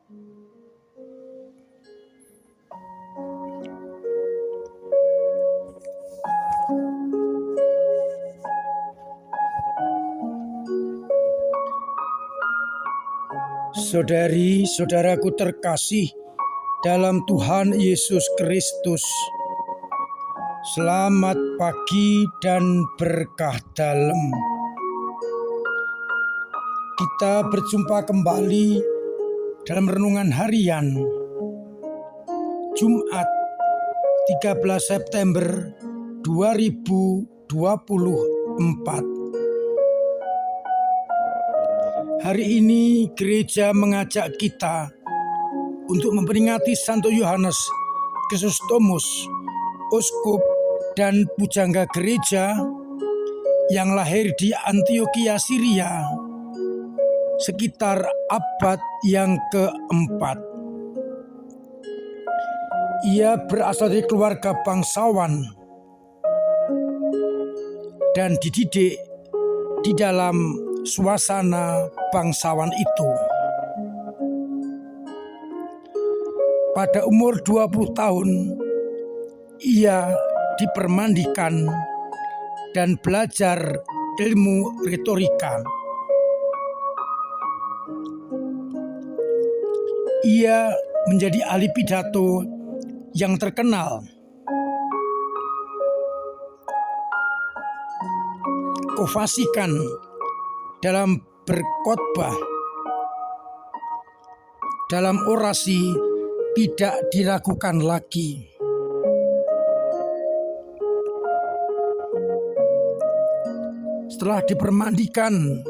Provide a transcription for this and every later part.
Saudari-saudaraku terkasih dalam Tuhan Yesus Kristus, selamat pagi dan berkah dalam. Kita berjumpa kembali dalam renungan harian Jumat 13 September 2024. Hari ini gereja mengajak kita untuk memperingati Santo Yohanes Chrysostomus, uskup dan pujangga gereja yang lahir di Antiokhia, Syria sekitar abad yang keempat. Ia berasal dari keluarga bangsawan dan dididik di dalam suasana bangsawan itu. Pada umur 20 tahun, ia dipermandikan dan belajar ilmu retorika. Ia menjadi ahli pidato yang terkenal. Kofasikan dalam berkhotbah, dalam orasi tidak diragukan lagi. Setelah dipermandikan,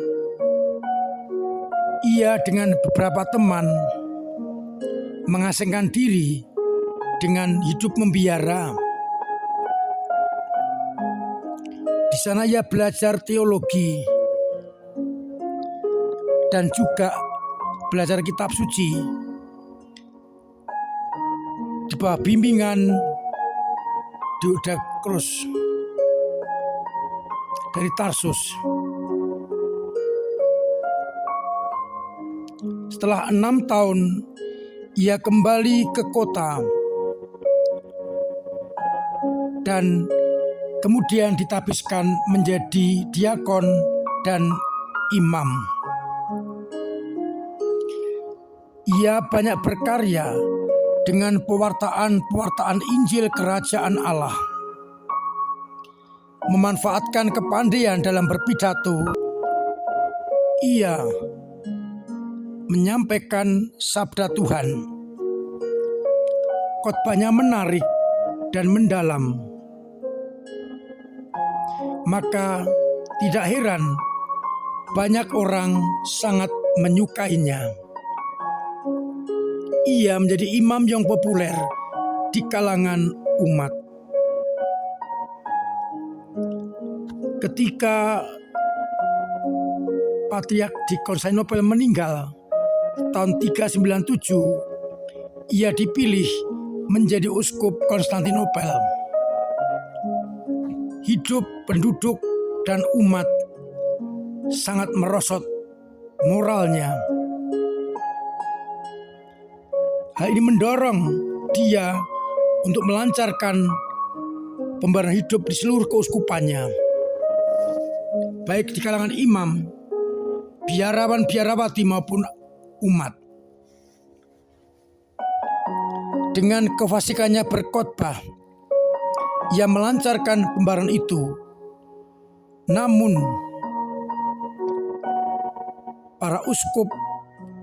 ia dengan beberapa teman mengasingkan diri dengan hidup membiara. Di sana ia belajar teologi dan juga belajar kitab suci di bawah bimbingan Diodorus dari Tarsus. Setelah 6 tahun, ia kembali ke kota dan kemudian ditapiskan menjadi diakon dan imam. Ia banyak berkarya dengan pewartaan Injil Kerajaan Allah, memanfaatkan kepandaian dalam berpidato. Ia menyampaikan sabda Tuhan. Khotbahnya menarik dan mendalam. Maka tidak heran banyak orang sangat menyukainya. Ia menjadi imam yang populer di kalangan umat. Ketika Patriark di Konstantinopel meninggal tahun 397, ia dipilih menjadi uskup Konstantinopel. Hidup penduduk dan umat sangat merosot moralnya. Hal ini mendorong dia untuk melancarkan pembaruan hidup di seluruh keuskupannya, baik di kalangan imam, biarawan-biarawati maupun umat. Dengan kefasikannya berkhotbah, ia melancarkan pembaruan itu. Namun, para uskup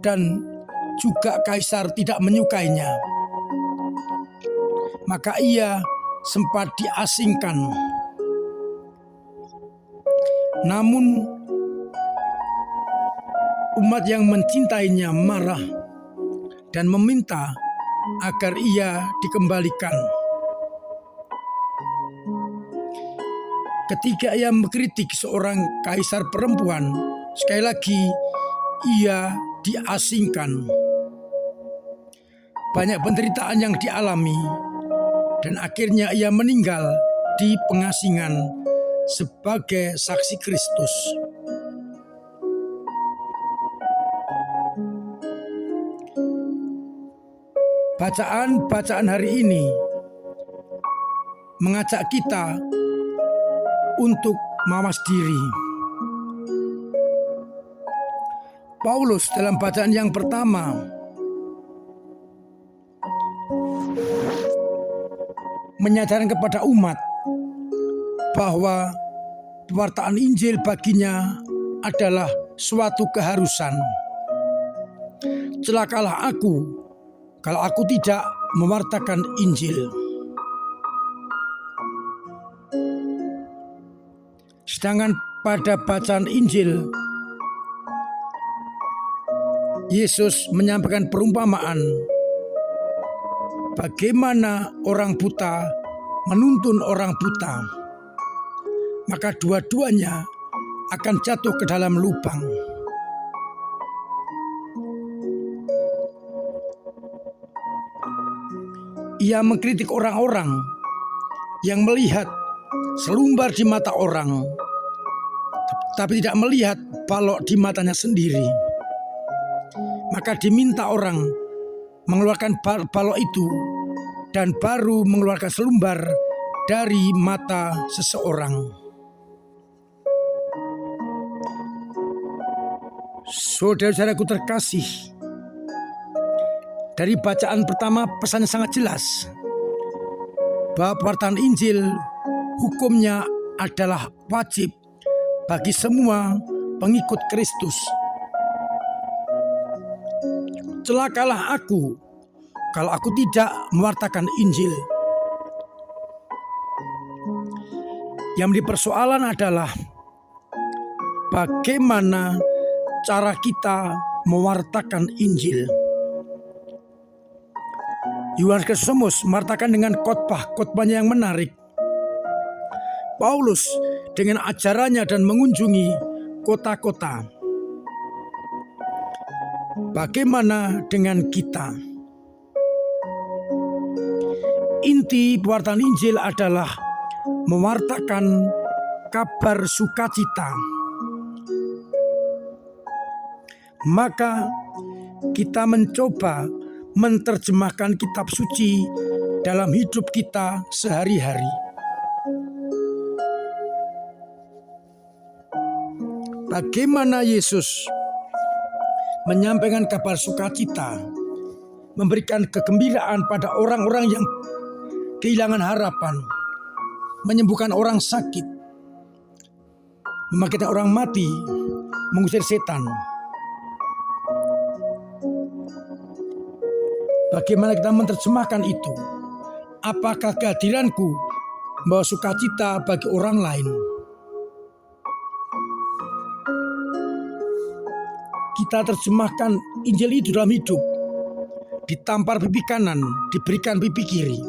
dan juga kaisar tidak menyukainya. Maka ia sempat diasingkan. Namun, umat yang mencintainya marah dan meminta agar ia dikembalikan. Ketika ia mengkritik seorang kaisar perempuan, sekali lagi ia diasingkan. Banyak penderitaan yang dialami dan akhirnya ia meninggal di pengasingan sebagai saksi Kristus. Bacaan hari ini mengajak kita untuk mawas diri. Paulus dalam bacaan yang pertama menyadarkan kepada umat bahwa pewartaan Injil baginya adalah suatu keharusan. Celakalah aku kalau aku tidak mewartakan Injil. Sedangkan pada bacaan Injil, Yesus menyampaikan perumpamaan bagaimana orang buta menuntun orang buta, maka dua-duanya akan jatuh ke dalam lubang. Ia mengkritik orang-orang yang melihat selumbar di mata orang, tapi tidak melihat balok di matanya sendiri. Maka diminta orang mengeluarkan balok itu dan baru mengeluarkan selumbar dari mata seseorang. Saudara-saudaraku terkasih, dari bacaan pertama pesannya sangat jelas bahwa pewartaan Injil hukumnya adalah wajib bagi semua pengikut Kristus. Celakalah aku kalau aku tidak mewartakan Injil. Yang menjadi persoalan adalah bagaimana cara kita mewartakan Injil. Yohanes Kristus mewartakan dengan khotbahnya yang menarik. Paulus dengan ajarannya dan mengunjungi kota-kota. Bagaimana dengan kita? Inti pewartaan Injil adalah mewartakan kabar sukacita. Maka kita mencoba menerjemahkan kitab suci dalam hidup kita sehari-hari. Bagaimana Yesus menyampaikan kabar sukacita, memberikan kegembiraan pada orang-orang yang kehilangan harapan, menyembuhkan orang sakit, membangkitkan orang mati, mengusir setan. Bagaimana kita menerjemahkan itu? Apakah kehadiranku membawa sukacita bagi orang lain? Kita terjemahkan Injil itu dalam hidup. Ditampar pipi kanan, diberikan pipi kiri.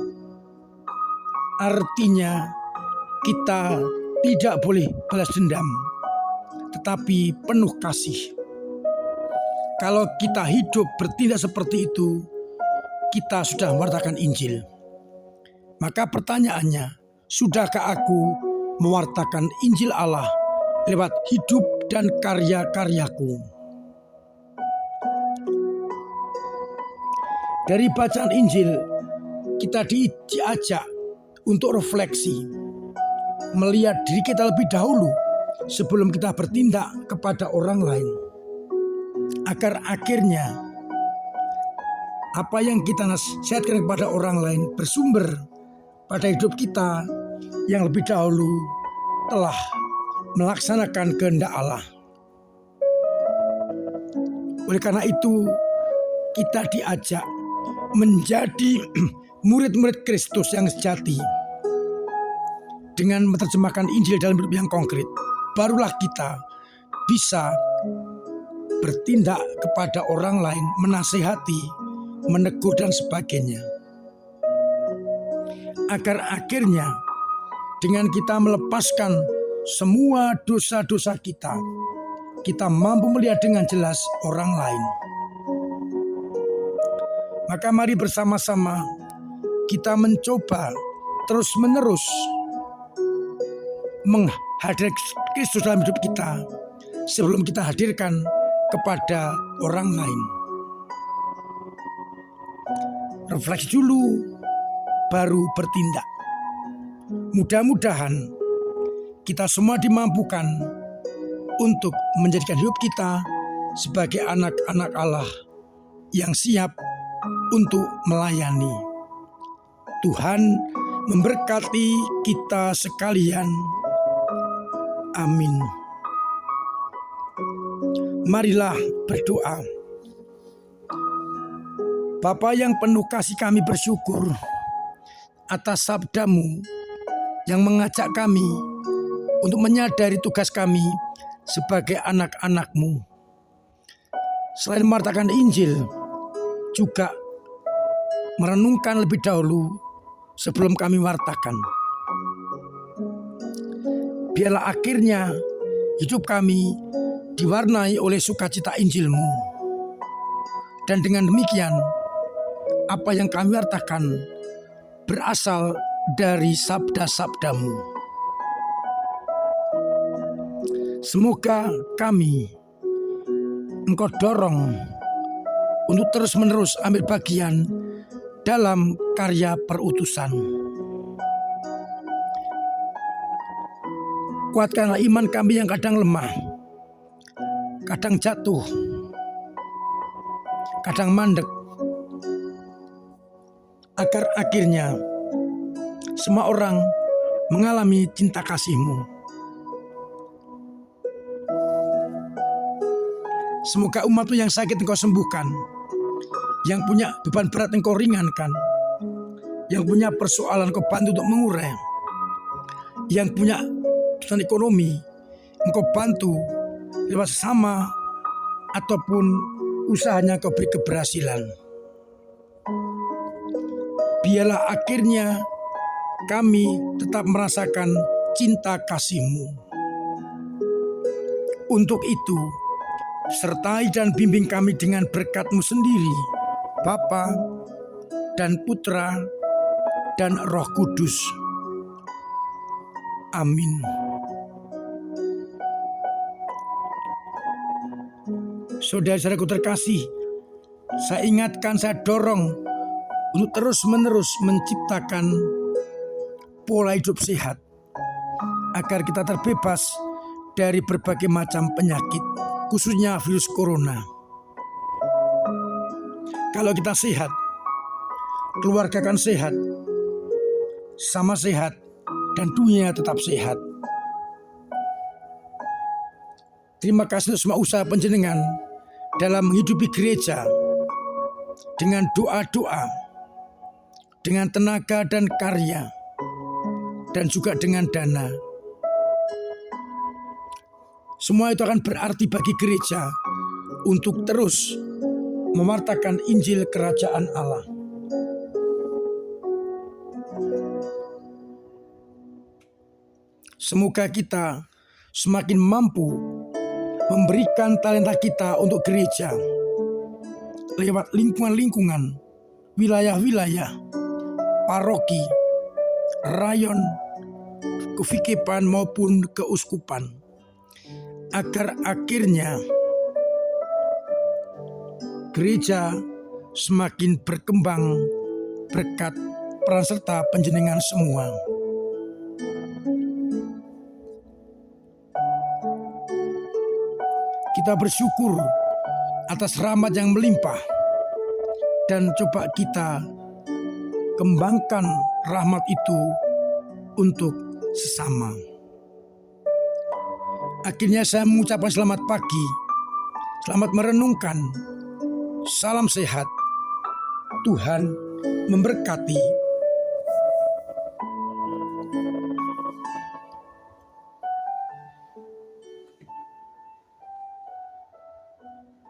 Artinya kita tidak boleh balas dendam, tetapi penuh kasih. Kalau kita hidup bertindak seperti itu, kita sudah mewartakan Injil. Maka pertanyaannya, sudahkah aku mewartakan Injil Allah lewat hidup dan karya-karyaku? Dari bacaan Injil, kita diajak untuk refleksi, melihat diri kita lebih dahulu sebelum kita bertindak kepada orang lain. Agar akhirnya apa yang kita nasihatkan kepada orang lain bersumber pada hidup kita yang lebih dahulu telah melaksanakan kehendak Allah. Oleh karena itu, kita diajak menjadi murid-murid Kristus yang sejati. Dengan menerjemahkan Injil dalam hidup yang konkret, barulah kita bisa bertindak kepada orang lain, menasihati, menegur dan sebagainya. Agar akhirnya dengan kita melepaskan semua dosa-dosa kita, kita mampu melihat dengan jelas orang lain. Maka mari bersama-sama kita mencoba terus-menerus menghadirkan Kristus dalam hidup kita sebelum kita hadirkan kepada orang lain. refleksi dulu, baru bertindak. Mudah-mudahan kita semua dimampukan untuk menjadikan hidup kita sebagai anak-anak Allah yang siap untuk melayani. Tuhan memberkati kita sekalian. Amin. Marilah berdoa. Bapa yang penuh kasih, kami bersyukur atas sabda-Mu yang mengajak kami untuk menyadari tugas kami sebagai anak-anak-Mu. Selain mewartakan Injil, juga merenungkan lebih dahulu sebelum kami wartakan. Biarlah akhirnya hidup kami diwarnai oleh sukacita Injil-Mu. Dan dengan demikian, apa yang kami wartakan berasal dari sabda-sabda-Mu. Semoga kami Engkau dorong untuk terus-menerus ambil bagian dalam karya perutusan. Kuatkanlah iman kami yang kadang lemah, kadang jatuh, kadang mandek, agar akhirnya semua orang mengalami cinta kasih-Mu. Semoga umat-Mu yang sakit Engkau sembuhkan, yang punya beban berat Engkau ringankan, yang punya persoalan Engkau bantu untuk mengurai, yang punya kesulitan ekonomi Engkau bantu lewat sesama ataupun usahanya Engkau beri keberhasilan. Biarlah akhirnya kami tetap merasakan cinta kasih-Mu. Untuk itu, sertai dan bimbing kami dengan berkat-Mu sendiri, Bapa dan Putra dan Roh Kudus. Amin. Saudara-saudaraku terkasih, saya ingatkan, saya dorong untuk terus-menerus menciptakan pola hidup sehat agar kita terbebas dari berbagai macam penyakit, khususnya virus corona. Kalau kita sehat, keluarga akan sehat, sama sehat, dan dunia tetap sehat. Terima kasih untuk semua usaha panjenengan dalam menghidupi gereja dengan doa-doa, dengan tenaga dan karya, dan juga dengan dana. Semua itu akan berarti bagi gereja untuk terus mewartakan Injil Kerajaan Allah. Semoga kita semakin mampu memberikan talenta kita untuk gereja lewat lingkungan-lingkungan, wilayah-wilayah, paroki, rayon, kevikepan maupun keuskupan, agar akhirnya gereja semakin berkembang berkat peran serta panjenengan semua. Kita bersyukur atas rahmat yang melimpah dan coba kita kembangkan rahmat itu untuk sesama. Akhirnya saya mengucapkan selamat pagi, selamat merenungkan, salam sehat, Tuhan memberkati.